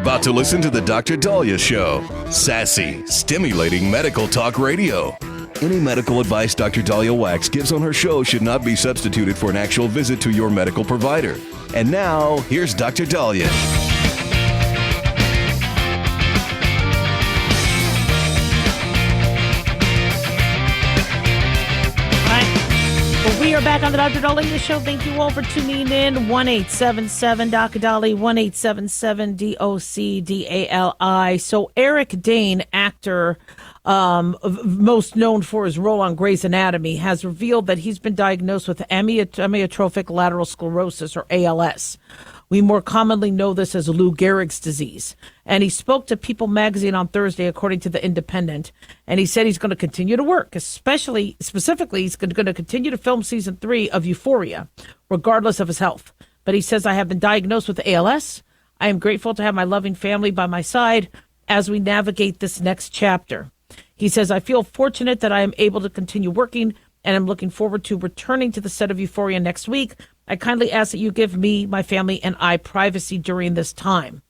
about to listen to the Dr. Daliah Show. Sassy, stimulating medical talk radio. Any medical advice Dr. Daliah Wax gives on her show should not be substituted for an actual visit to your medical provider. And now, here's Dr. Daliah. We are back on the Dr. Daliah Show. Thank you all for tuning in. 1-877-Dr. 1-877-DOC-DALI. So Eric Dane, actor, most known for his role on Grey's Anatomy, has revealed that he's been diagnosed with amyotrophic lateral sclerosis, or ALS. We more commonly know this as Lou Gehrig's disease. And he spoke to People magazine on Thursday, according to The Independent. And he said he's going to continue to work, specifically, he's going to continue to film season 3 of Euphoria, regardless of his health. But he says, I have been diagnosed with ALS. I am grateful to have my loving family by my side as we navigate this next chapter. He says, I feel fortunate that I am able to continue working, and I'm looking forward to returning to the set of Euphoria next week. I kindly ask that you give me, my family, and I privacy during this time.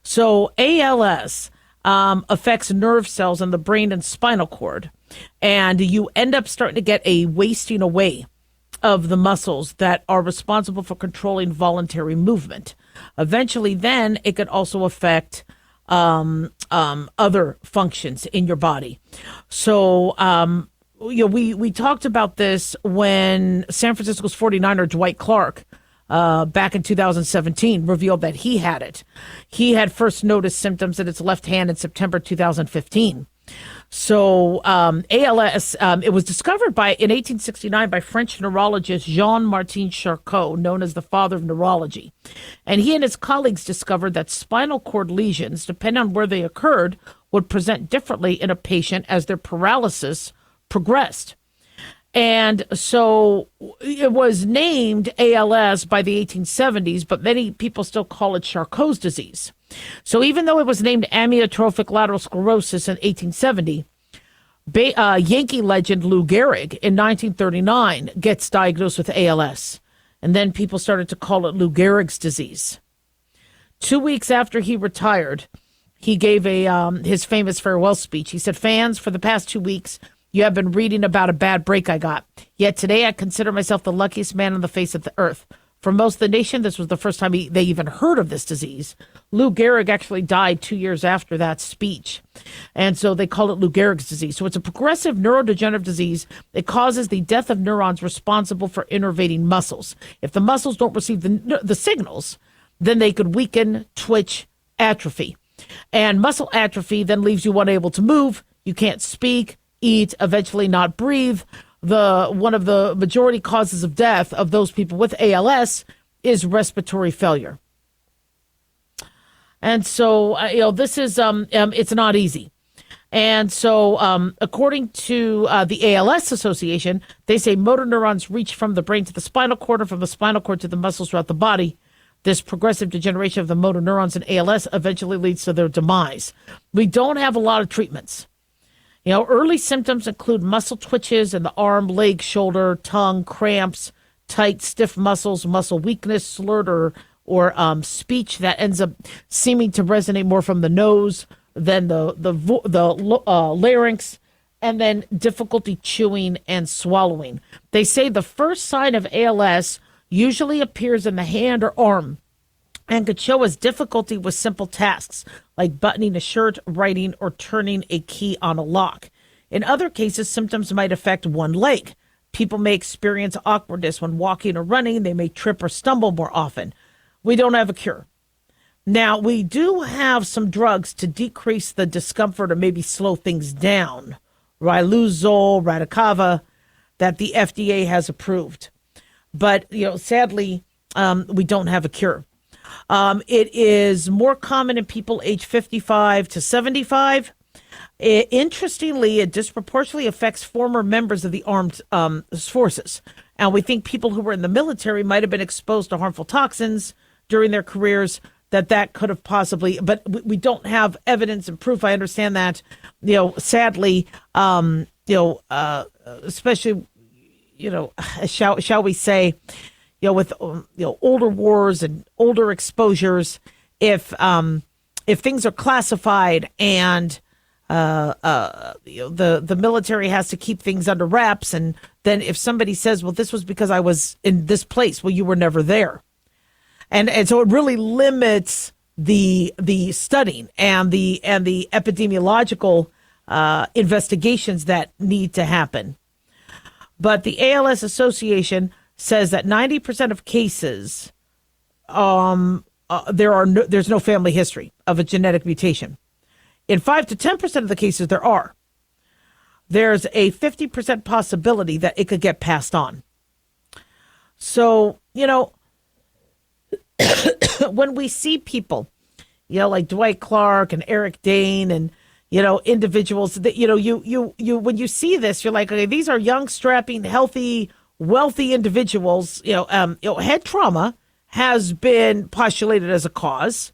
So ALS affects nerve cells in the brain and spinal cord, and you end up starting to get a wasting away of the muscles that are responsible for controlling voluntary movement. Eventually, then, it could also affect other functions in your body. So, we talked about this when San Francisco's 49er Dwight Clark back in 2017 revealed that he had it. He had first noticed symptoms in his left hand in September 2015. So ALS, it was discovered in 1869 by French neurologist Jean-Martin Charcot, known as the father of neurology. And he and his colleagues discovered that spinal cord lesions, depending on where they occurred, would present differently in a patient as their paralysis progressed. And so it was named ALS by the 1870s, but many people still call it Charcot's disease. So even though it was named amyotrophic lateral sclerosis in 1870, Yankee legend Lou Gehrig in 1939 gets diagnosed with ALS. And then people started to call it Lou Gehrig's disease. 2 weeks after he retired, he gave his famous farewell speech. He said, "Fans, for the past 2 weeks, you have been reading about a bad break I got. Yet today I consider myself the luckiest man on the face of the earth. For most of the nation, this was the first time they even heard of this disease." Lou Gehrig actually died 2 years after that speech. And so they call it Lou Gehrig's disease. So it's a progressive neurodegenerative disease. It causes the death of neurons responsible for innervating muscles. If the muscles don't receive the signals, then they could weaken, twitch, atrophy. And muscle atrophy then leaves you unable to move. You can't speak, eat, eventually not breathe. One of the majority causes of death of those people with ALS is respiratory failure. And so, this is, it's not easy. And so, according to the ALS Association, they say motor neurons reach from the brain to the spinal cord and from the spinal cord to the muscles throughout the body. This progressive degeneration of the motor neurons in ALS eventually leads to their demise. We don't have a lot of treatments. Early symptoms include muscle twitches in the arm, leg, shoulder, tongue, cramps, tight, stiff muscles, muscle weakness, slurred or speech that ends up seeming to resonate more from the nose than the larynx, and then difficulty chewing and swallowing. They say the first sign of ALS usually appears in the hand or arm and could show as difficulty with simple tasks like buttoning a shirt, writing, or turning a key on a lock. In other cases, symptoms might affect one leg. People may experience awkwardness when walking or running. They may trip or stumble more often. We don't have a cure. Now, we do have some drugs to decrease the discomfort or maybe slow things down. Riluzole, Radicava, that the FDA has approved. But, sadly, we don't have a cure. It is more common in people age 55 to 75. Interestingly, it disproportionately affects former members of the armed forces. And we think people who were in the military might have been exposed to harmful toxins during their careers, that could have possibly, but we don't have evidence and proof. I understand that, sadly, especially, shall we say, with older wars and older exposures, if if things are classified and the military has to keep things under wraps, and then if somebody says, well, this was because I was in this place, well, you were never there. And so it really limits the studying and the epidemiological investigations that need to happen. But the ALS Association says that 90% of cases, there's no family history of a genetic mutation. In 5 to 10% of the cases, there's a 50% possibility that it could get passed on. So, when we see people, like Dwight Clark and Eric Dane and, individuals that, you when you see this, you're like, okay, these are young, strapping, healthy, wealthy individuals. Head trauma has been postulated as a cause.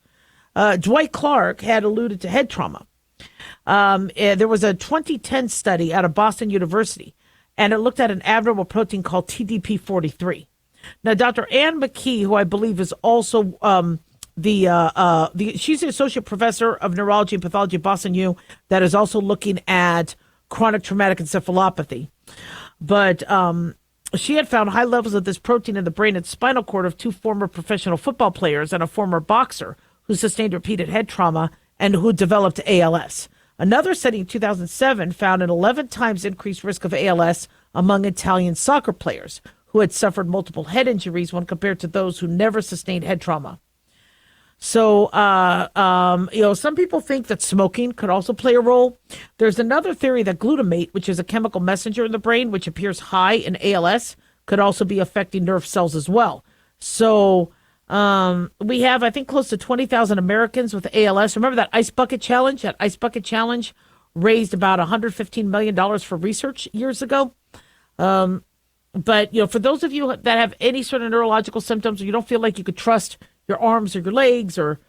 Dwight Clark had alluded to head trauma. There was a 2010 study out of Boston University, and it looked at an abnormal protein called TDP43. Now, Dr. Ann McKee, who I believe is also she's the associate professor of neurology and pathology at Boston U, that is also looking at chronic traumatic encephalopathy. But she had found high levels of this protein in the brain and spinal cord of 2 former professional football players and a former boxer who sustained repeated head trauma and who developed ALS. Another study in 2007 found an 11 times increased risk of ALS among Italian soccer players who had suffered multiple head injuries when compared to those who never sustained head trauma. So, some people think that smoking could also play a role. There's another theory that glutamate, which is a chemical messenger in the brain, which appears high in ALS, could also be affecting nerve cells as well. So, we have, I think, close to 20,000 Americans with ALS. Remember that Ice Bucket Challenge? That Ice Bucket Challenge raised about $115 million for research years ago. But, for those of you that have any sort of neurological symptoms, or you don't feel like you could trust your arms or your legs, or,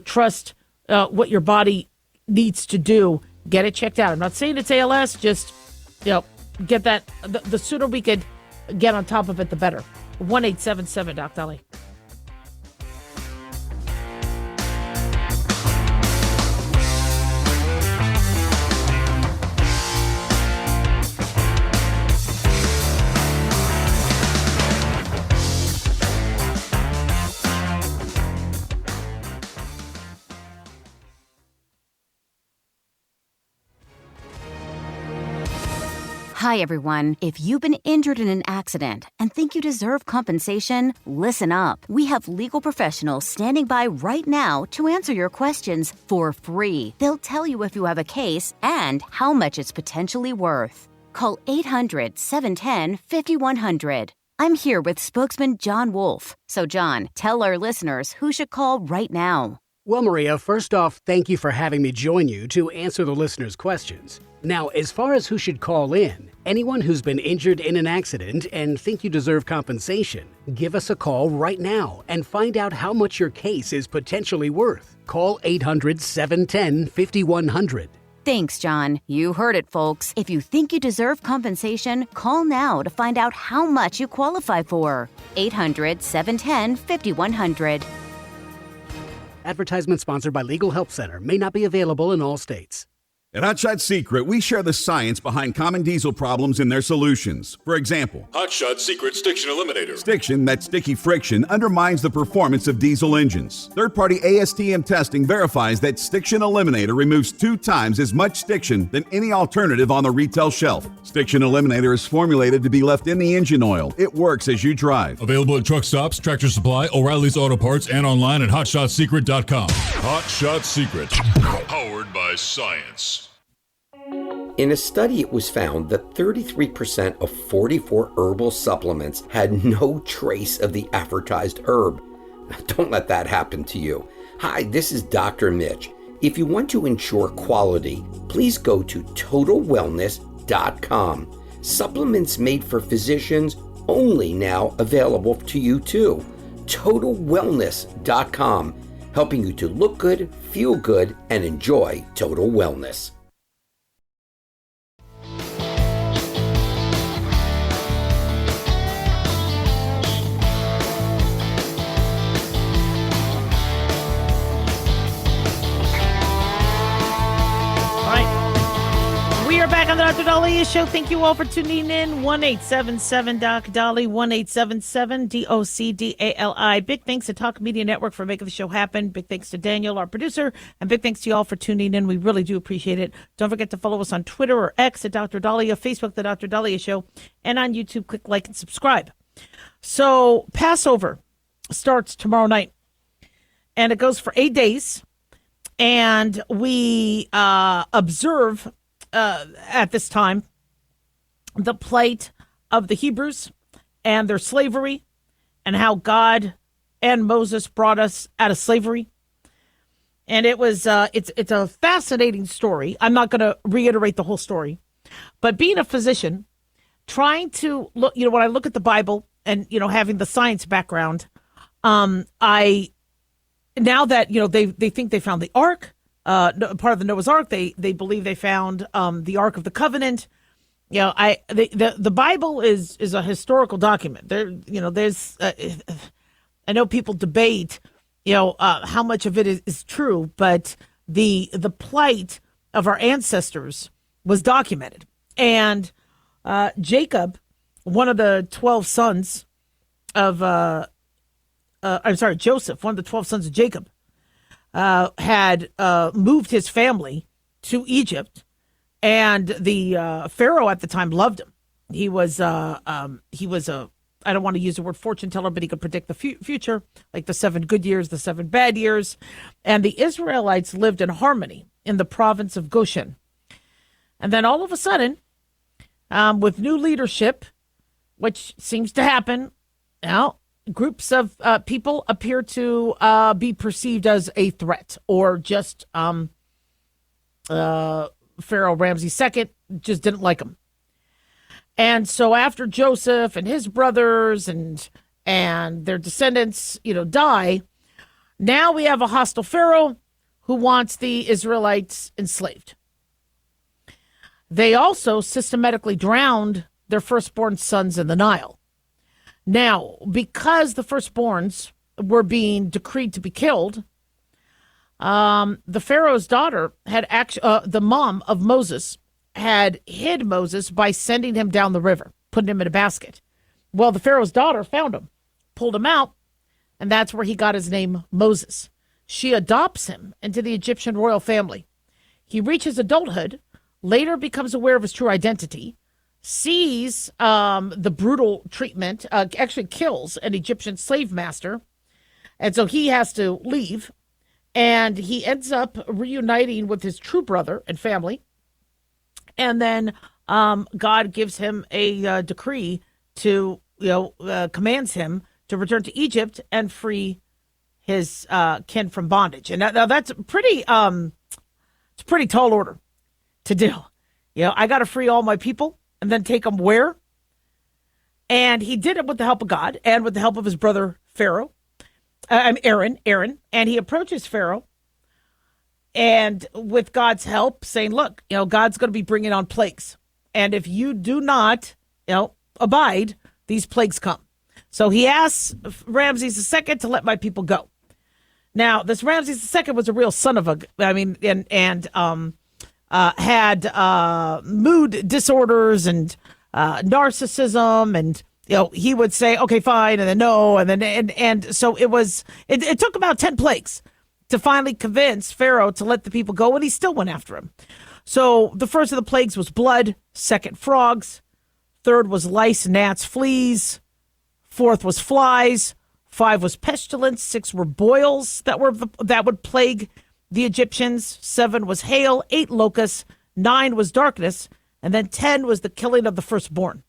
trust what your body needs to do, get it checked out. I'm not saying it's ALS, just, get that. The sooner we could get on top of it, the better. 1-877 Doc Daliah. Hi, everyone. If you've been injured in an accident and think you deserve compensation, listen up. We have legal professionals standing by right now to answer your questions for free. They'll tell you if you have a case and how much it's potentially worth. Call 800-710-5100. I'm here with spokesman John Wolf. So, John, tell our listeners who should call right now. Well, Maria, first off, thank you for having me join you to answer the listeners' questions. Now, as far as who should call in, anyone who's been injured in an accident and think you deserve compensation, give us a call right now and find out how much your case is potentially worth. Call 800-710-5100. Thanks, John. You heard it, folks. If you think you deserve compensation, call now to find out how much you qualify for. 800-710-5100. Advertisement sponsored by Legal Help Center. May not be available in all states. At Hot Shot Secret, we share the science behind common diesel problems and their solutions. For example, Hot Shot Secret Stiction Eliminator. Stiction, that sticky friction, undermines the performance of diesel engines. Third-party ASTM testing verifies that Stiction Eliminator removes 2 times as much stiction than any alternative on the retail shelf. Stiction Eliminator is formulated to be left in the engine oil. It works as you drive. Available at truck stops, Tractor Supply, O'Reilly's Auto Parts, and online at HotShotSecret.com. Hot Shot Secret. Powered by science. In a study, it was found that 33% of 44 herbal supplements had no trace of the advertised herb. Don't let that happen to you. Hi, this is Dr. Mitch. If you want to ensure quality, please go to TotalWellness.com. Supplements made for physicians, only now available to you too. TotalWellness.com, helping you to look good, feel good, and enjoy total wellness. We are back on the Dr. Daliah Show. Thank you all for tuning in. 1-877-DOC-DALI, 1-877-DOC-DALI. Big thanks to Talk Media Network for making the show happen. Big thanks to Daniel, our producer, and big thanks to you all for tuning in. We really do appreciate it. Don't forget to follow us on Twitter or X at Dr. Daliah, Facebook, The Dr. Daliah Show, and on YouTube, click like and subscribe. So Passover starts tomorrow night, and it goes for 8 days, and we observe at this time the plight of the Hebrews and their slavery and how God and Moses brought us out of slavery. And it was it's a fascinating story. I'm not going to reiterate the whole story, but being a physician, trying to look, when I look at the Bible and, having the science background, I now that, they think they found the ark, part of the Noah's Ark. They believe they found the Ark of the Covenant. The Bible is a historical document. There's I know people debate how much of it is true, but the plight of our ancestors was documented. And Jacob, one of the 12 sons of Joseph, one of the 12 sons of Jacob, had moved his family to Egypt, and the Pharaoh at the time loved him. He was a I don't want to use the word fortune teller, but he could predict the future, like the 7 good years, the 7 bad years. And the Israelites lived in harmony in the province of Goshen. And then all of a sudden, with new leadership, which seems to happen now, groups of people appear to be perceived as a threat, or just Pharaoh Ramses II just didn't like him. And so after Joseph and his brothers and their descendants, die, now we have a hostile Pharaoh who wants the Israelites enslaved. They also systematically drowned their firstborn sons in the Nile. Now, because the firstborns were being decreed to be killed, the Pharaoh's daughter had the mom of Moses had hid Moses by sending him down the river, putting him in a basket. Well, the Pharaoh's daughter found him, pulled him out, and that's where he got his name Moses. She adopts him into the Egyptian royal family. He reaches adulthood, later becomes aware of his true identity, sees the brutal treatment, actually kills an Egyptian slave master, and so he has to leave, and he ends up reuniting with his true brother and family, and then God gives him a decree to, commands him to return to Egypt and free his kin from bondage. And now that's pretty, it's a pretty tall order to do. I got to free all my people and then take them where? And he did it with the help of God and with the help of his brother Aaron, and he approaches Pharaoh and with God's help saying, look, God's going to be bringing on plagues. And if you do not, abide, these plagues come. So he asks Ramses II to let my people go. Now, this Ramses II was a real son of a, had mood disorders and narcissism, and he would say okay, fine, and then no, and then and so it took about 10 plagues to finally convince Pharaoh to let the people go, and he still went after him. So the first of the plagues was blood, second frogs, third was lice, gnats, fleas, fourth was flies, 5 was pestilence, 6 were boils that would plague the Egyptians, 7 was hail, 8 locusts, 9 was darkness, and then 10 was the killing of the firstborn.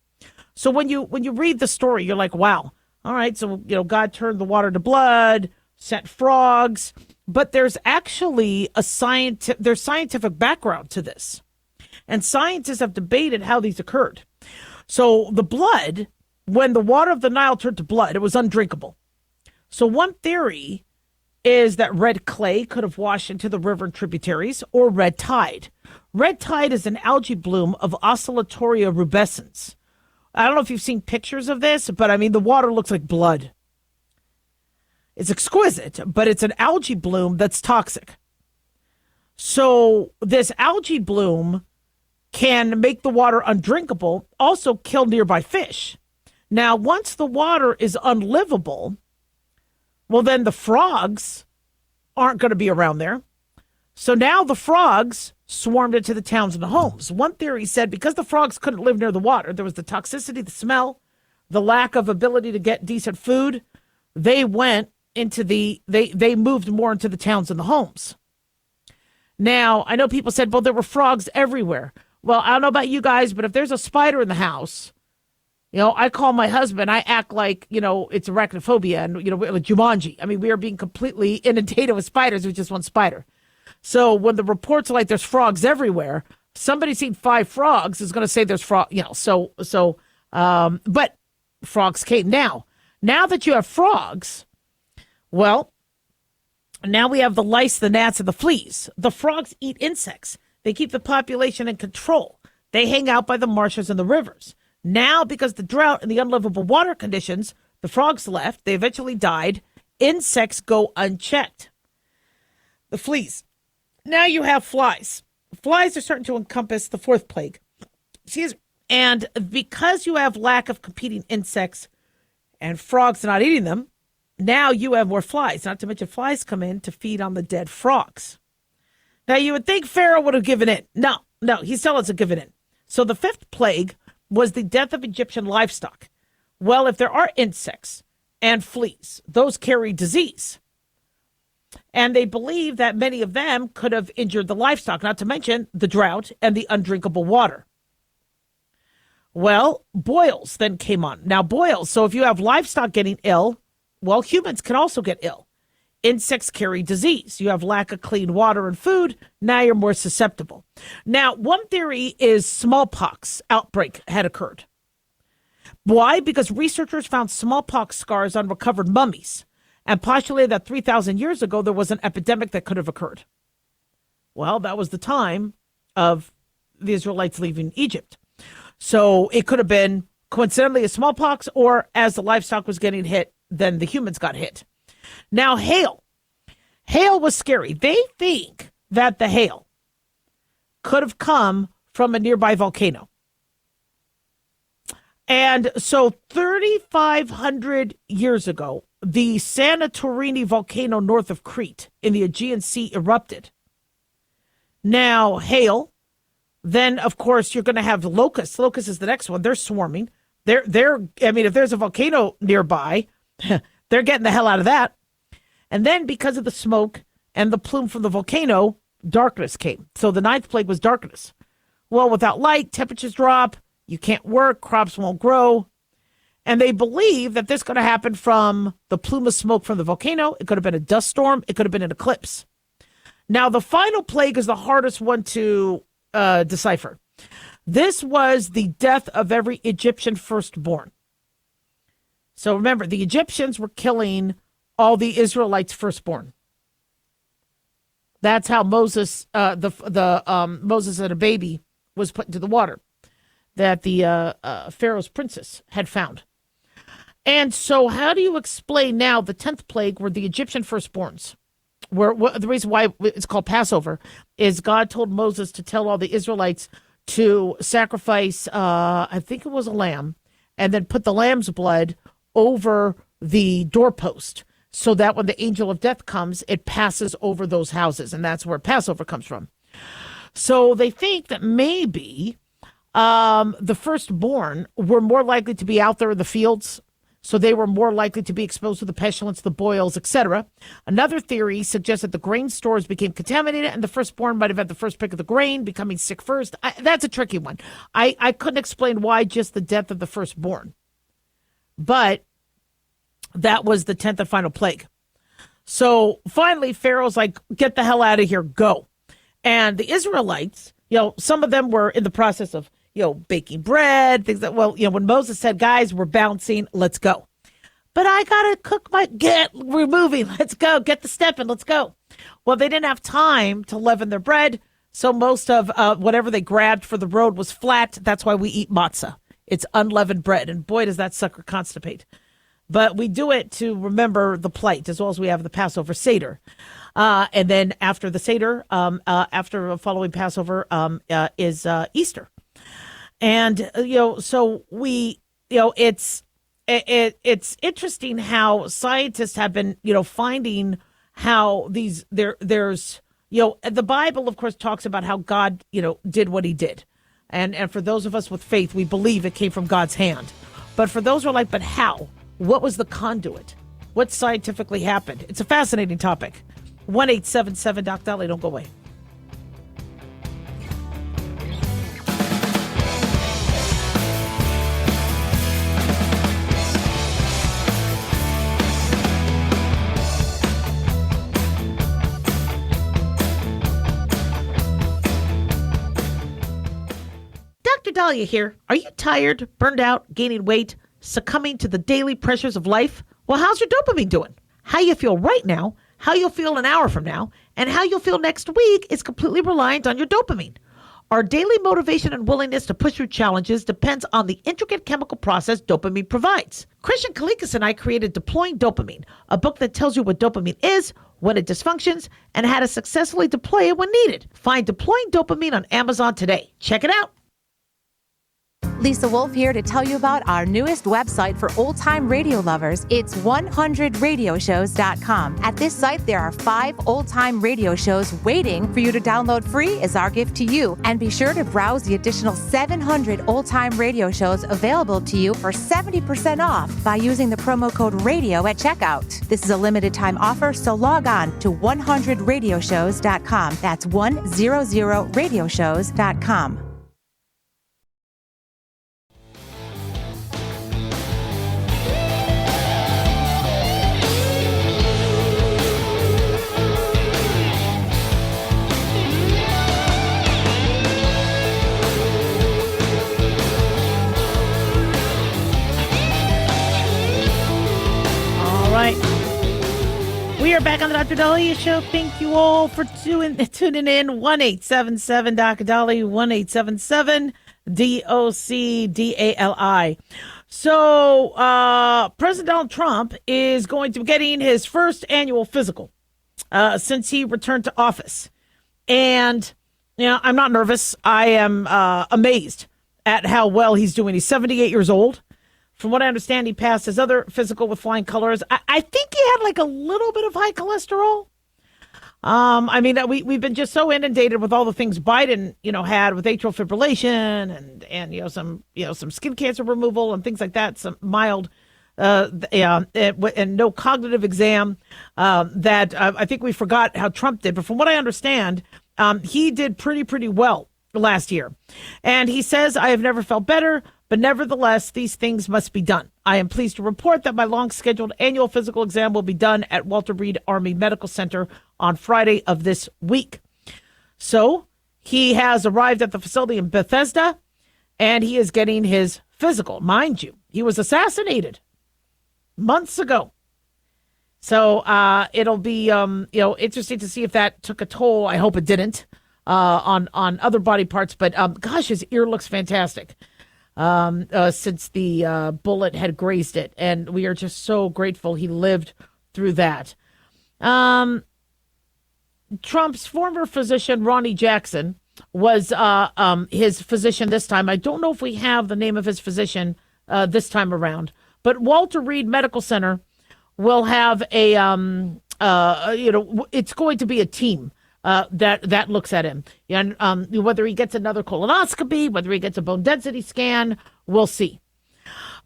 So when you read the story, you're like, wow, all right, so God turned the water to blood, sent frogs, but there's actually there's scientific background to this. And scientists have debated how these occurred. So the blood, when the water of the Nile turned to blood, it was undrinkable. So one theory is that red clay could have washed into the river and tributaries, or red tide. Red tide is an algae bloom of Oscillatoria rubescens. I don't know if you've seen pictures of this, but the water looks like blood. It's exquisite, but it's an algae bloom that's toxic. So this algae bloom can make the water undrinkable, also kill nearby fish. Now, once the water is unlivable, well, then the frogs aren't going to be around there. So now the frogs swarmed into the towns and the homes. One theory said because the frogs couldn't live near the water, there was the toxicity, the smell, the lack of ability to get decent food, they went into they moved more into the towns and the homes. Now, I know people said, well, there were frogs everywhere. Well, I don't know about you guys, but if there's a spider in the house, I call my husband, I act like, it's arachnophobia and, like Jumanji. I mean, we are being completely inundated with spiders with just one spider. So when the reports are like there's frogs everywhere, somebody seen 5 frogs is going to say there's but frogs came. Now that you have frogs, well, now we have the lice, the gnats, and the fleas. The frogs eat insects. They keep the population in control. They hang out by the marshes and the rivers. Now, because the drought and the unlivable water conditions, the frogs left. They eventually died. Insects go unchecked. The fleas. Now you have flies. Flies are starting to encompass the 4th plague. And because you have lack of competing insects and frogs not eating them, now you have more flies. Not to mention flies come in to feed on the dead frogs. Now you would think Pharaoh would have given in. No, he still hasn't given in. So the 5th plague was the death of Egyptian livestock. Well, if there are insects and fleas, those carry disease. And they believe that many of them could have injured the livestock, not to mention the drought and the undrinkable water. Well, boils then came on. Now, boils, so if you have livestock getting ill, well, humans can also get ill. Insects carry disease. You have lack of clean water and food. Now you're more susceptible. Now, one theory is smallpox outbreak had occurred. Why? Because researchers found smallpox scars on recovered mummies and postulated that 3,000 years ago there was an epidemic that could have occurred. Well, that was the time of the Israelites leaving Egypt. So it could have been coincidentally a smallpox, or as the livestock was getting hit, then the humans got hit. Now, hail. Hail was scary. They think that the hail could have come from a nearby volcano. And so 3,500 years ago, the Santorini volcano north of Crete in the Aegean Sea erupted. Now, hail, then, of course, you're going to have locusts. Locusts is the next one. They're swarming. If there's a volcano nearby, they're getting the hell out of that. And then because of the smoke and the plume from the volcano, darkness came. So the 9th plague was darkness. Well, without light, temperatures drop. You can't work. Crops won't grow. And they believe that this could have happened from the plume of smoke from the volcano. It could have been a dust storm. It could have been an eclipse. Now, the final plague is the hardest one to decipher. This was the death of every Egyptian firstborn. So remember, the Egyptians were killing all the Israelites' firstborn. That's how Moses, Moses and a baby was put into the water that the Pharaoh's princess had found. And so how do you explain now the 10th plague were the Egyptian firstborns? The reason why it's called Passover is God told Moses to tell all the Israelites to sacrifice, I think it was a lamb, and then put the lamb's blood over the doorpost so that when the angel of death comes, it passes over those houses. And that's where Passover comes from. So they think that maybe the firstborn were more likely to be out there in the fields. So they were more likely to be exposed to the pestilence, the boils, etc. Another theory suggests that the grain stores became contaminated and the firstborn might have had the first pick of the grain, becoming sick first. That's a tricky one. I couldn't explain why just the death of the firstborn. But that was the 10th and final plague. So finally, Pharaoh's like, get the hell out of here, go. And the Israelites, some of them were in the process of, baking bread, things that, when Moses said, guys, we're bouncing, let's go. But I got to cook we're moving, let's go, get the stepping, let's go. Well, they didn't have time to leaven their bread. So most of whatever they grabbed for the road was flat. That's why we eat matzah. It's unleavened bread. And boy, does that sucker constipate. But we do it to remember the plight, as well as we have the Passover Seder. And then after the Seder, after following Passover, is Easter. And, so we, it's interesting how scientists have been, finding how there's, the Bible, of course, talks about how God, did what he did. And for those of us with faith, we believe it came from God's hand. But for those who are like, but how? What was the conduit? What scientifically happened? It's a fascinating topic. 1-877 Doc Daliah. Don't go away. Dr. Daliah here. Are you tired, burned out, gaining weight, succumbing to the daily pressures of life? Well, how's your dopamine doing? How you feel right now, how you'll feel an hour from now, and how you'll feel next week is completely reliant on your dopamine. Our daily motivation and willingness to push through challenges depends on the intricate chemical process dopamine provides. Christian Kalikas and I created Deploying Dopamine, a book that tells you what dopamine is, when it dysfunctions, and how to successfully deploy it when needed. Find Deploying Dopamine on Amazon today. Check it out. Lisa Wolf here to tell you about our newest website for old-time radio lovers. It's 100radioshows.com. At this site, there are 5 old-time radio shows waiting for you to download free as our gift to you. And be sure to browse the additional 700 old-time radio shows available to you for 70% off by using the promo code RADIO at checkout. This is a limited-time offer, so log on to 100radioshows.com. That's 100radioshows.com. We are back on the Dr. Daliah Show. Thank you all for tuning in. 1-877 Dr. Daliah, 1-877 DOCDALI. So President Donald Trump is going to be getting his first annual physical since he returned to office. And, I'm not nervous. I am amazed at how well he's doing. He's 78 years old. From what I understand, he passed his other physical with flying colors. I think he had like a little bit of high cholesterol. We've been just so inundated with all the things Biden, had with atrial fibrillation and some skin cancer removal and things like that. Some mild, and no cognitive exam. That I think we forgot how Trump did. But from what I understand, he did pretty well last year. And he says, I have never felt better. But nevertheless, these things must be done. I am pleased to report that my long-scheduled annual physical exam will be done at Walter Reed Army Medical Center on Friday of this week. So he has arrived at the facility in Bethesda, and he is getting his physical. Mind you, he was assassinated months ago. So it'll be interesting to see if that took a toll. I hope it didn't on other body parts. But gosh, his ear looks fantastic. Since the bullet had grazed it. And we are just so grateful he lived through that. Trump's former physician, Ronnie Jackson, was his physician this time. I don't know if we have the name of his physician this time around. But Walter Reed Medical Center will have a, it's going to be a team that looks at him. And whether he gets another colonoscopy, whether he gets a bone density scan, we'll see.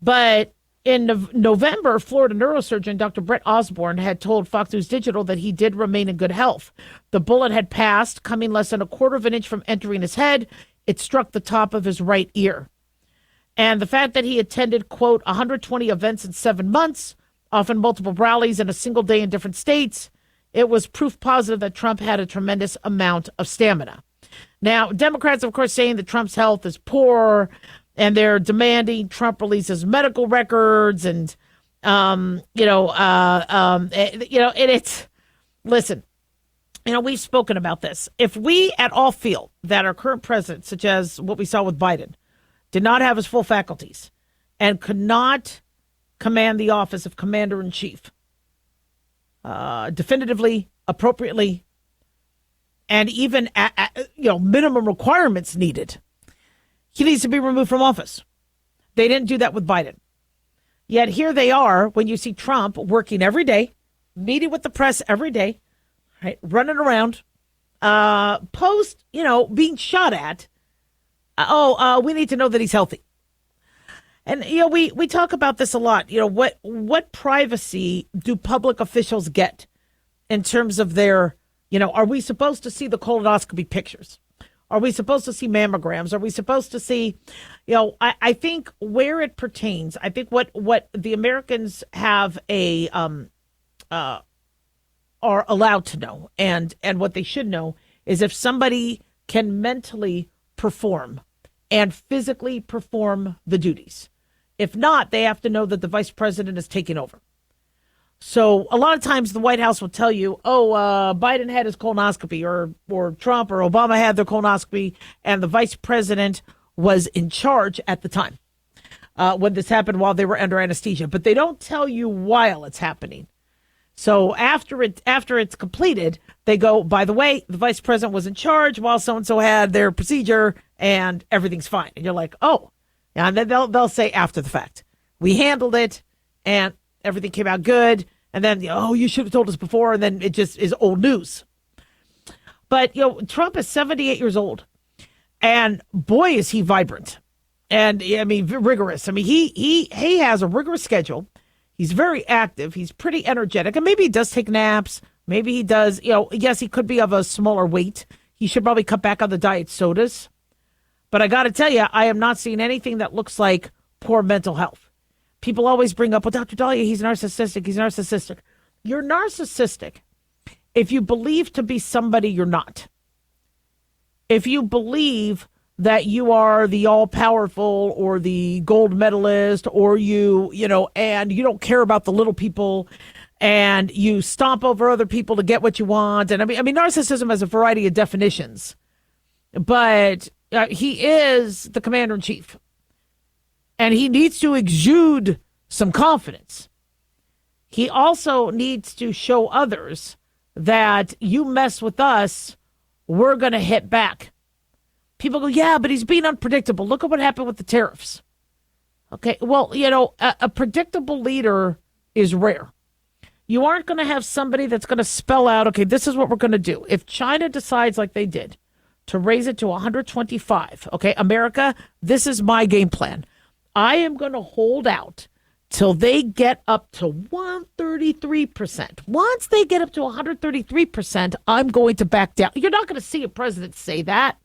But in November, Florida neurosurgeon Dr. Brett Osborne had told Fox News Digital that he did remain in good health. The bullet had passed, coming less than a quarter of an inch from entering his head. It struck the top of his right ear. And the fact that he attended, quote, 120 events in 7 months, often multiple rallies in a single day in different states, it was proof positive that Trump had a tremendous amount of stamina. Now, Democrats, of course, saying that Trump's health is poor, and they're demanding Trump release his medical records. And, listen, we've spoken about this. If we at all feel that our current president, such as what we saw with Biden, did not have his full faculties and could not command the office of commander-in-chief definitively, appropriately, and even at minimum requirements needed, he needs to be removed from office. They didn't do that with Biden. Yet here they are when you see Trump working every day, meeting with the press every day, right, running around, being shot at. We need to know that he's healthy. And, we talk about this a lot. What privacy do public officials get in terms of their, are we supposed to see the colonoscopy pictures? Are we supposed to see mammograms? Are we supposed to see, I think where it pertains, I think what the Americans have are allowed to know and what they should know is if somebody can mentally perform and physically perform the duties. If not, they have to know that the vice president is taking over. So a lot of times the White House will tell you, Biden had his colonoscopy or Trump or Obama had their colonoscopy and the vice president was in charge at the time when this happened while they were under anesthesia. But they don't tell you while it's happening. So after it's completed, they go, by the way, the vice president was in charge while so-and-so had their procedure and everything's fine. And you're like, oh. And then they'll say after the fact, we handled it and everything came out good. And then, you should have told us before. And then it just is old news. But, Trump is 78 years old and boy, is he vibrant and rigorous. He has a rigorous schedule. He's very active. He's pretty energetic and maybe he does take naps. Maybe he does, yes, he could be of a smaller weight. He should probably cut back on the diet sodas. But I got to tell you, I am not seeing anything that looks like poor mental health. People always bring up, well, Dr. Daliah, he's narcissistic. He's narcissistic. You're narcissistic if you believe to be somebody you're not. If you believe that you are the all-powerful or the gold medalist or and you don't care about the little people and you stomp over other people to get what you want. And narcissism has a variety of definitions. But he is the commander-in-chief. And he needs to exude some confidence. He also needs to show others that you mess with us, we're going to hit back. People go, yeah, but he's being unpredictable. Look at what happened with the tariffs. Okay, well, a predictable leader is rare. You aren't going to have somebody that's going to spell out, okay, this is what we're going to do. If China decides like they did to raise it to 125, okay, America, this is my game plan. I am going to hold out till they get up to 133%. Once they get up to 133%, I'm going to back down. You're not going to see a president say that.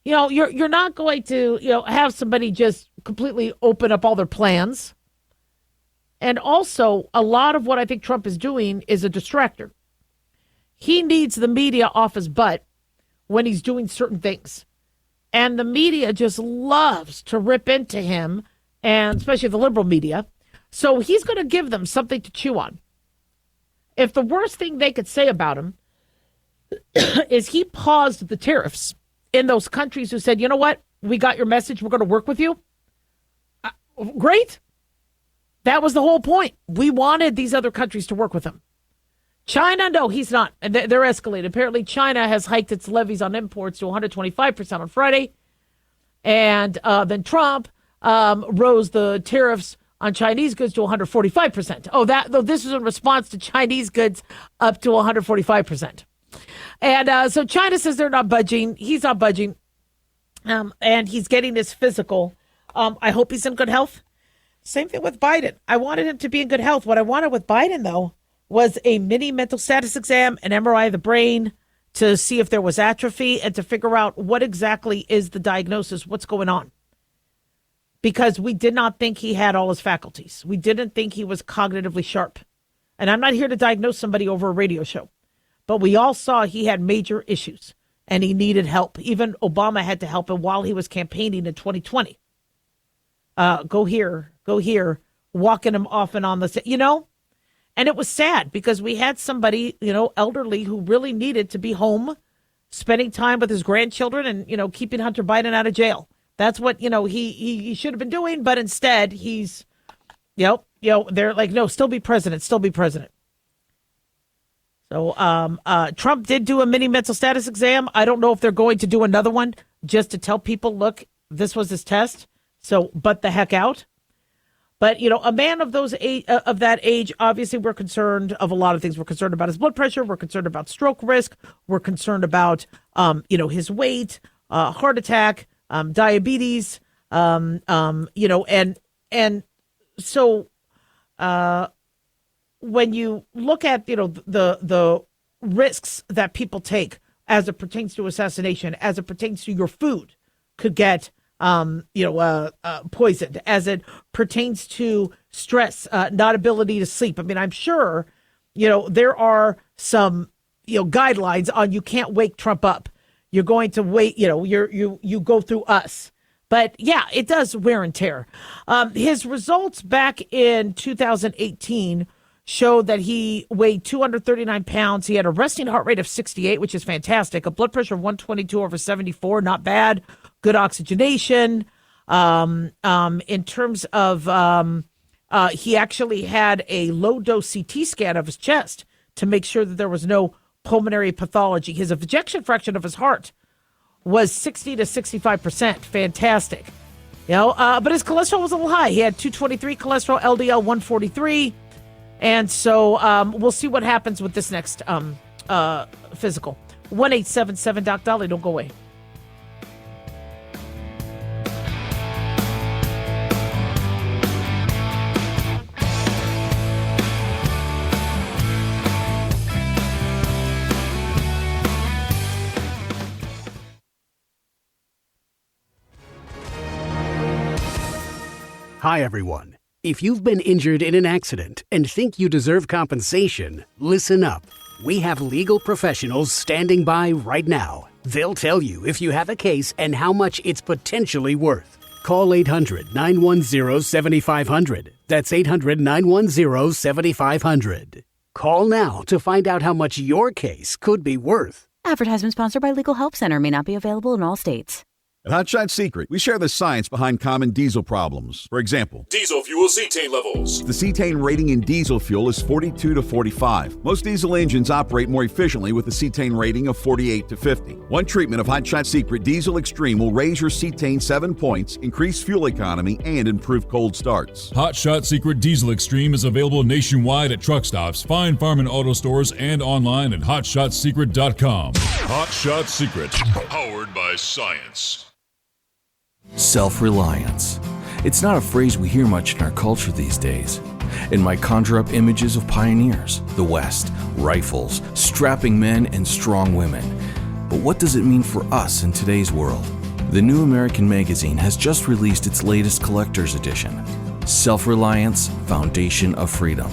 You're not going to, have somebody just completely open up all their plans. And also, a lot of what I think Trump is doing is a distractor. He needs the media off his butt when he's doing certain things. And the media just loves to rip into him, and especially the liberal media. So he's going to give them something to chew on. If the worst thing they could say about him is he paused the tariffs in those countries who said, you know what, we got your message, we're going to work with you. Great. That was the whole point. We wanted these other countries to work with him. China, no, he's not. And they're escalated. Apparently, China has hiked its levies on imports to 125% on Friday. And then Trump rose the tariffs on Chinese goods to 145%. This is in response to Chinese goods up to 145%. And so China says they're not budging. He's not budging. And he's getting this physical. I hope he's in good health. Same thing with Biden. I wanted him to be in good health. What I wanted with Biden, though, was a mini mental status exam, an MRI of the brain to see if there was atrophy and to figure out what exactly is the diagnosis, what's going on. Because we did not think he had all his faculties. We didn't think he was cognitively sharp. And I'm not here to diagnose somebody over a radio show, but we all saw he had major issues and he needed help. Even Obama had to help him while he was campaigning in 2020. Go here, walking him off and on the, And it was sad because we had somebody, elderly who really needed to be home, spending time with his grandchildren and, keeping Hunter Biden out of jail. That's what, he should have been doing, but instead he's, they're like, no, still be president. So Trump did do a mini mental status exam. I don't know if they're going to do another one just to tell people, look, this was his test. So, but the heck out. But, a man of that age, obviously we're concerned of a lot of things. We're concerned about his blood pressure. We're concerned about stroke risk. We're concerned about, his weight, heart attack, diabetes, and so when you look at, the risks that people take as it pertains to assassination, as it pertains to your food could get, poisoned, as it pertains to stress, not ability to sleep. I mean, I'm sure, there are some, guidelines on you can't wake Trump up. You're going to wait, you go through us. But yeah, it does wear and tear. His results back in 2018 showed that he weighed 239 pounds. He had a resting heart rate of 68, which is fantastic. A blood pressure of 122/74, not bad. Good oxygenation. In terms of, he actually had a low dose CT scan of his chest to make sure that there was no pulmonary pathology. His ejection fraction of his heart was 60 to 65%. Fantastic. But his cholesterol was a little high. He had 223 cholesterol, LDL 143. And so we'll see what happens with this next physical. 1-877 Daliah. Don't go away. Hi, everyone. If you've been injured in an accident and think you deserve compensation, listen up. We have legal professionals standing by right now. They'll tell you if you have a case and how much it's potentially worth. Call 800-910-7500. That's 800-910-7500. Call now to find out how much your case could be worth. Advertisement sponsored by Legal Help Center. May not be available in all states. At Hot Shot Secret, we share the science behind common diesel problems. For example, Diesel fuel cetane levels. the cetane rating in diesel fuel is 42 to 45. Most diesel engines operate more efficiently with a cetane rating of 48 to 50. One treatment of Hot Shot Secret Diesel Extreme will raise your cetane 7 points, increase fuel economy, and improve cold starts. Hot Shot Secret Diesel Extreme is available nationwide at truck stops, fine farm and auto stores, and online at hotshotsecret.com. Hot Shot Secret, powered by science. Self-reliance. It's not a phrase we hear much in our culture these days. It might conjure up images of pioneers, the West, rifles, strapping men, and strong women. But what does it mean for us in today's world? The New American Magazine has just released its latest collector's edition, Self-Reliance, Foundation of Freedom.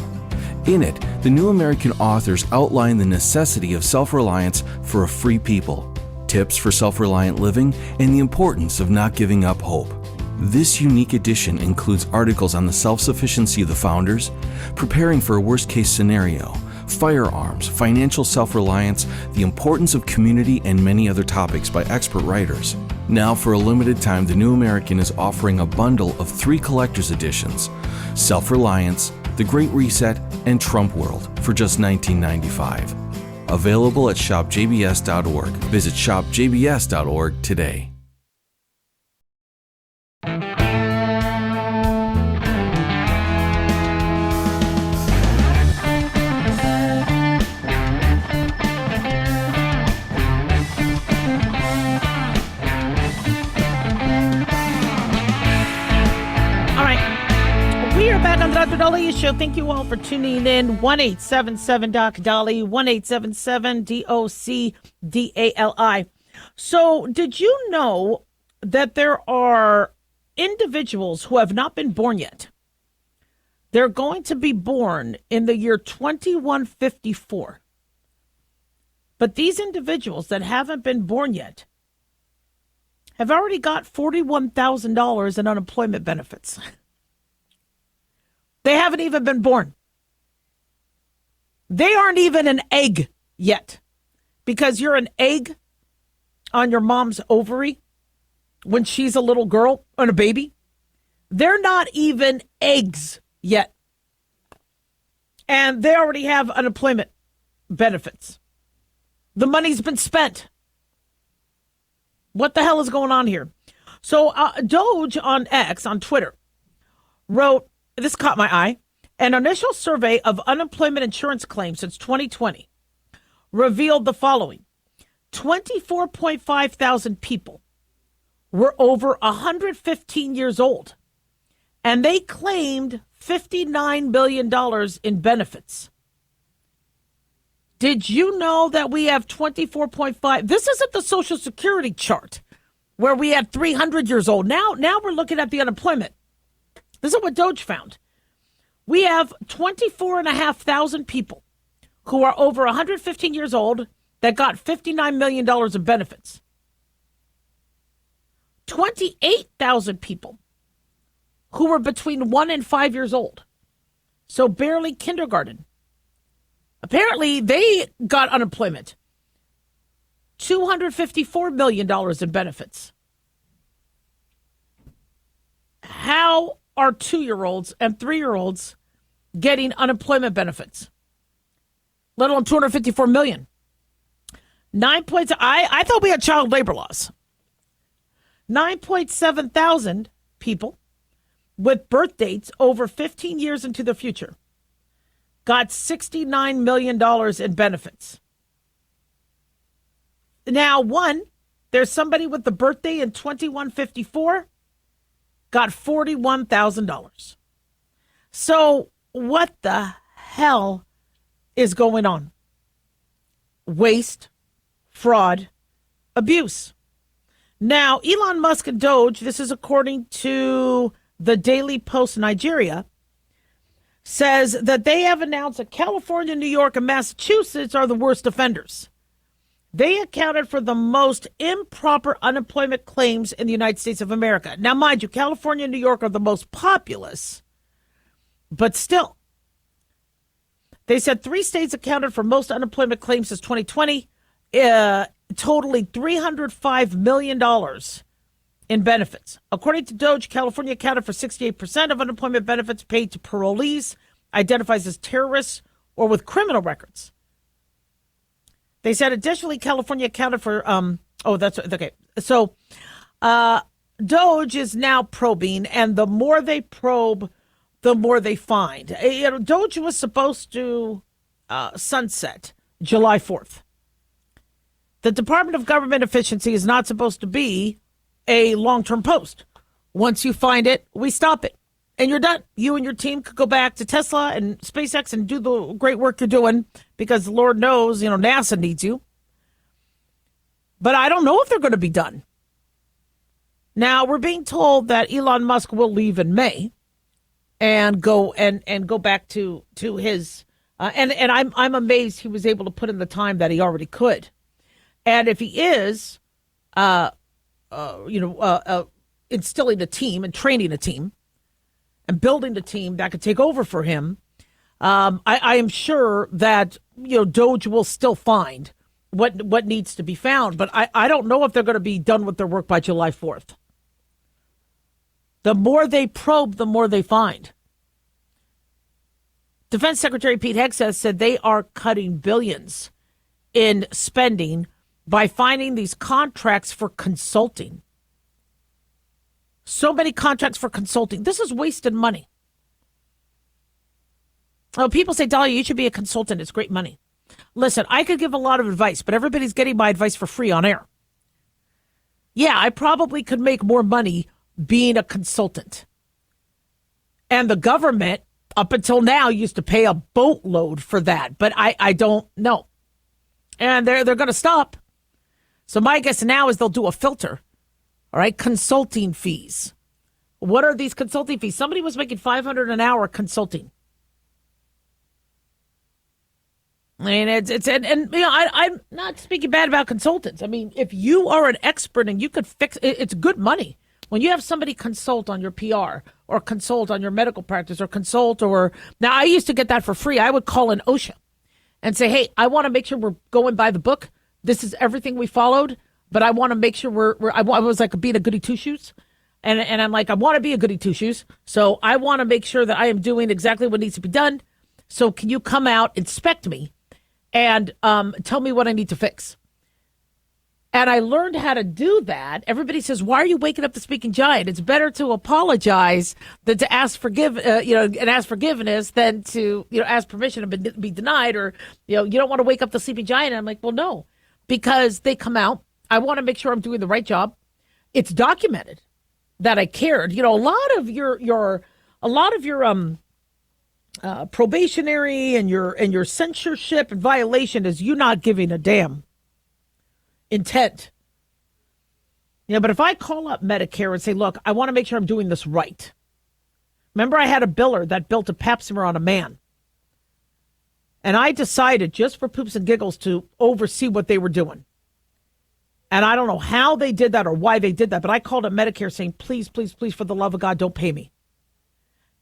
In it, the New American authors outline the necessity of self-reliance for a free people, tips for self-reliant living, and the importance of not giving up hope. This unique edition includes articles on the self-sufficiency of the founders, preparing for a worst-case scenario, firearms, financial self-reliance, the importance of community, and many other topics by expert writers. Now, for a limited time, the New American is offering a bundle of 3 collector's editions, Self-Reliance, The Great Reset, and Trump World, for just $19.95. Available at shopjbs.org. Visit shopjbs.org today. Back on the Dr. Daliah Show. Thank you all for tuning in. 1-877-DOC-DALI, 1-877-DOC-DALI. So, did you know that there are individuals who have not been born yet? They're going to be born in the year 2154. But these individuals that haven't been born yet have already got $41,000 in unemployment benefits. They haven't even been born. They aren't even an egg yet. Because you're an egg on your mom's ovary, when she's a little girl and a baby. They're not even eggs yet. And they already have unemployment benefits. The money's been spent. What the hell is going on here? So Doge on X, on Twitter, wrote, this caught my eye, an initial survey of unemployment insurance claims since 2020 revealed the following. 24.5 thousand people were over 115 years old, and they claimed $59 billion in benefits. Did you know that we have 24.5? This isn't the Social Security chart where we had 300 years old. Now we're looking at the unemployment. This is what Doge found. We have 24,500 people who are over 115 years old that got $59 million in benefits. 28,000 people who were between 1 and 5 years old, so barely kindergarten. Apparently, they got unemployment. $254 million in benefits. How are 2-year-olds and 3-year-olds getting unemployment benefits? Let alone $254 million. 9 points. I thought we had child labor laws. 9.7 thousand people with birth dates over 15 years into the future got $69 million in benefits. Now, there's somebody with the birthday in 2154 got $41,000. So what the hell is going on? Waste, fraud, abuse. Now, Elon Musk and Doge, this is according to the Daily Post Nigeria, says that they have announced that California, New York, and Massachusetts are the worst offenders. They accounted for the most improper unemployment claims in the United States of America. Now, mind you, California and New York are the most populous, but still. They said 3 states accounted for most unemployment claims since 2020, totaling $305 million in benefits. According to Doge, California accounted for 68% of unemployment benefits paid to parolees identified as terrorists or with criminal records. They said additionally, California accounted for, that's okay. So Doge is now probing, and the more they probe, the more they find. Doge was supposed to sunset July 4th. The Department of Government Efficiency is not supposed to be a long-term post. Once you find it, we stop it. And you're done. You and your team could go back to Tesla and SpaceX and do the great work you're doing because Lord knows, NASA needs you. But I don't know if they're going to be done. Now, we're being told that Elon Musk will leave in May and go back to his and I'm amazed he was able to put in the time that he already could. And if he is, instilling a team and training a team and building a team that could take over for him, I am sure that, Doge will still find what needs to be found. But I don't know if they're going to be done with their work by July 4th. The more they probe, the more they find. Defense Secretary Pete Hegseth said they are cutting billions in spending by finding these contracts for consulting. So many contracts for consulting. This is wasted money. Oh, people say, Daliah, you should be a consultant. It's great money. Listen, I could give a lot of advice, but everybody's getting my advice for free on air. Yeah, I probably could make more money being a consultant. And the government, up until now, used to pay a boatload for that, but I don't know. And they're going to stop. So my guess now is they'll do a filter. All right, consulting fees. What are these consulting fees? Somebody was making $500 an hour consulting. I mean, I'm not speaking bad about consultants. I mean, if you are an expert and you could fix it, it's good money. When you have somebody consult on your PR or consult on your medical practice or now I used to get that for free. I would call in OSHA and say, hey, I want to make sure we're going by the book. This is everything we followed. but I want to make sure I was like being a goody two shoes. And I'm like, I want to be a goody two shoes. So I want to make sure that I am doing exactly what needs to be done. So can you come out, inspect me, and tell me what I need to fix? And I learned how to do that. Everybody says, why are you waking up the speaking giant? It's better to apologize than to ask and ask forgiveness than to, ask permission and be denied, or, you don't want to wake up the sleeping giant. And I'm like, well, no, because they come out. I want to make sure I'm doing the right job. It's documented that I cared. A lot of your probationary and your censorship and violation is you not giving a damn intent. But if I call up Medicare and say, look, I want to make sure I'm doing this right. Remember, I had a biller that built a pap smear on a man. And I decided, just for poops and giggles, to oversee what they were doing. And I don't know how they did that or why they did that, but I called up Medicare saying, please, please, please, for the love of God, don't pay me.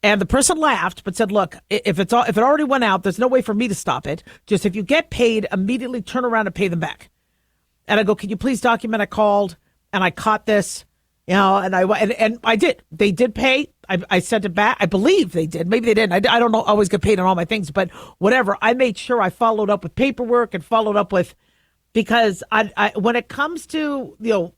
And the person laughed, but said, look, if it already went out, there's no way for me to stop it. Just if you get paid, immediately turn around and pay them back. And I go, can you please document I called and I caught this, and I did. They did pay. I sent it back. I believe they did. Maybe they didn't. I don't know. I always get paid on all my things, but whatever. I made sure I followed up with paperwork and followed up with, because I when it comes to, you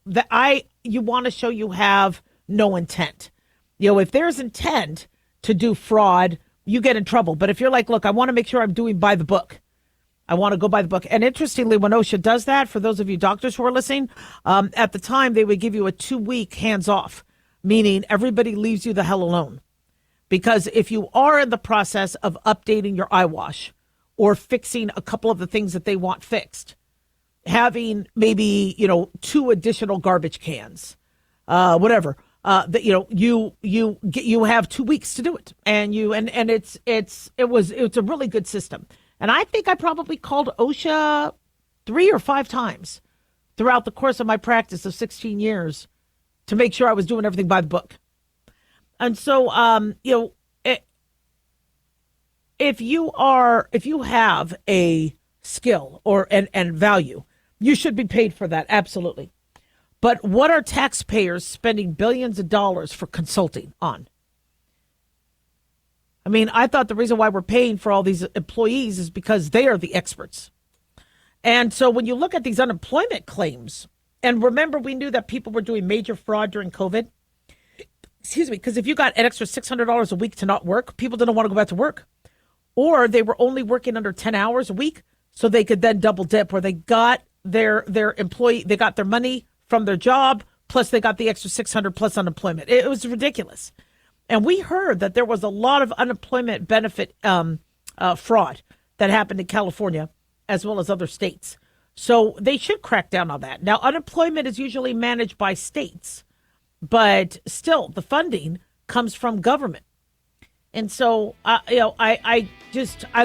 want to show you have no intent. If there's intent to do fraud, you get in trouble. But if you're like, look, I want to make sure I'm doing by the book. I want to go by the book. And interestingly, when OSHA does that, for those of you doctors who are listening, at the time, they would give you a 2-week hands off, meaning everybody leaves you the hell alone. Because if you are in the process of updating your eyewash or fixing a couple of the things that they want fixed, having maybe, 2 additional garbage cans, whatever, that, you have 2 weeks to do it. And it's a really good system. And I think I probably called OSHA 3 or 5 times throughout the course of my practice of 16 years to make sure I was doing everything by the book. And so, if you have a skill and value, you should be paid for that. Absolutely. But what are taxpayers spending billions of dollars for consulting on? I mean, I thought the reason why we're paying for all these employees is because they are the experts. And so when you look at these unemployment claims, and remember, we knew that people were doing major fraud during COVID. Excuse me, because if you got an extra $600 a week to not work, people didn't want to go back to work. Or they were only working under 10 hours a week, so they could then double dip, where they got their employee, they got their money from their job, plus they got the extra 600 plus unemployment. It was ridiculous. And we heard that there was a lot of unemployment benefit fraud that happened in California as well as other states. So they should crack down on that. Now, unemployment is usually managed by states, but still the funding comes from government. And so, I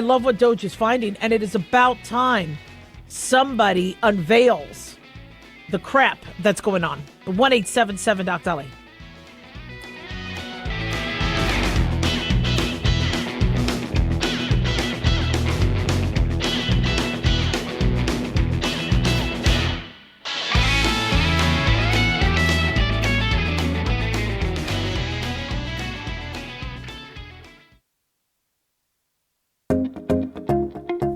love what Doge is finding, and it is about time somebody unveils the crap that's going on. 1-877-DOC-DALIAH.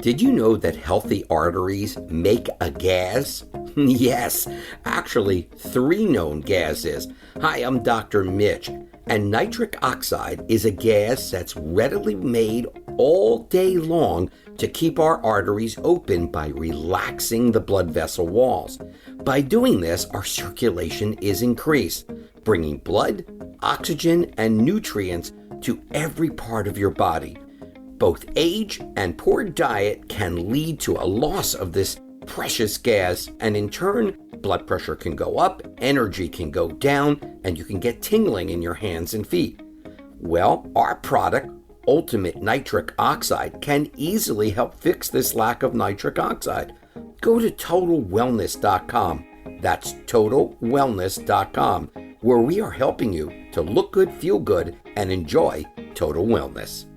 Did you know that healthy arteries make a gas? Yes, actually 3 known gases. Hi, I'm Dr. Mitch, and nitric oxide is a gas that's readily made all day long to keep our arteries open by relaxing the blood vessel walls. By doing this, our circulation is increased, bringing blood, oxygen, and nutrients to every part of your body. Both age and poor diet can lead to a loss of this precious gas, and in turn, blood pressure can go up, energy can go down, and you can get tingling in your hands and feet. Well, our product, Ultimate Nitric Oxide, can easily help fix this lack of nitric oxide. Go to TotalWellness.com. That's TotalWellness.com, where we are helping you to look good, feel good, and enjoy total wellness.